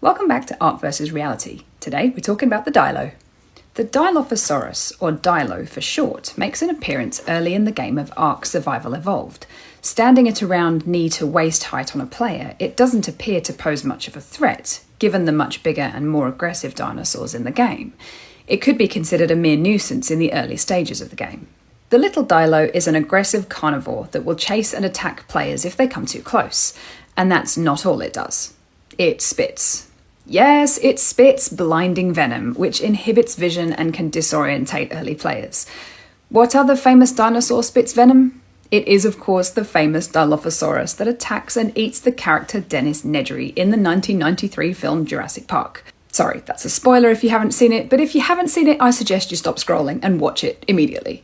Welcome back to ARK vs. Reality. Today we're talking about the Dilo. The Dilophosaurus, or Dilo for short, makes an appearance early in the game of ARK Survival Evolved. Standing at around knee to waist height on a player, it doesn't appear to pose much of a threat, given the much bigger and more aggressive dinosaurs in the game. It could be considered a mere nuisance in the early stages of the game. The little Dilo is an aggressive carnivore that will chase and attack players if they come too close, and that's not all it does. It spits. Yes, it spits blinding venom, which inhibits vision and can disorientate early players. What other famous dinosaur spits venom? It is, of course, the famous Dilophosaurus that attacks and eats the character Dennis Nedry in the 1993 film Jurassic Park. Sorry, that's a spoiler if you haven't seen it, but if you haven't seen it, I suggest you stop scrolling and watch it immediately.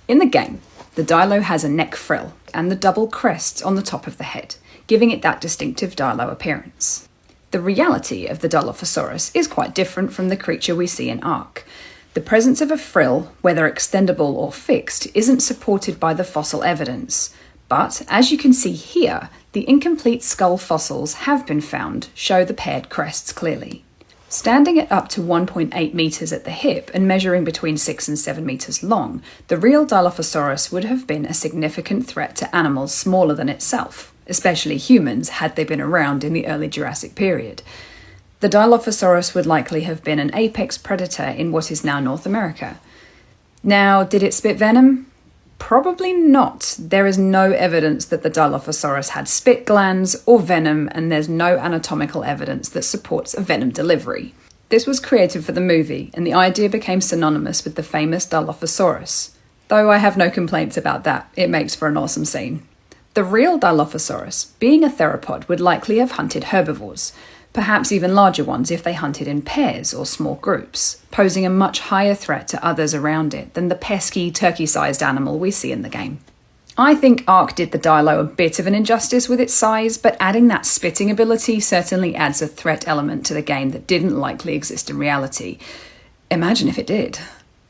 In the game, the Dilo has a neck frill and the double crests on the top of the head, giving it that distinctive Dilo appearance. The reality of the Dilophosaurus is quite different from the creature we see in ARK. The presence of a frill, whether extendable or fixed, isn't supported by the fossil evidence. But, as you can see here, the incomplete skull fossils have been found show the paired crests clearly. Standing at up to 1.8 metres at the hip and measuring between 6 and 7 metres long, the real Dilophosaurus would have been a significant threat to animals smaller than itself, especially humans had they been around in the early Jurassic period. The Dilophosaurus would likely have been an apex predator in what is now North America. Now, did it spit venom? Probably not. There is no evidence that the Dilophosaurus had spit glands or venom, and there's no anatomical evidence that supports a venom delivery. This was created for the movie, and the idea became synonymous with the famous Dilophosaurus. Though I have no complaints about that, it makes for an awesome scene. The real Dilophosaurus, being a theropod, would likely have hunted herbivores, perhaps even larger ones if they hunted in pairs or small groups, posing a much higher threat to others around it than the pesky turkey-sized animal we see in the game. I think ARK did the Dilo a bit of an injustice with its size, but adding that spitting ability certainly adds a threat element to the game that didn't likely exist in reality. Imagine if it did.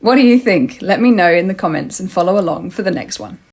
What do you think? Let me know in the comments and follow along for the next one.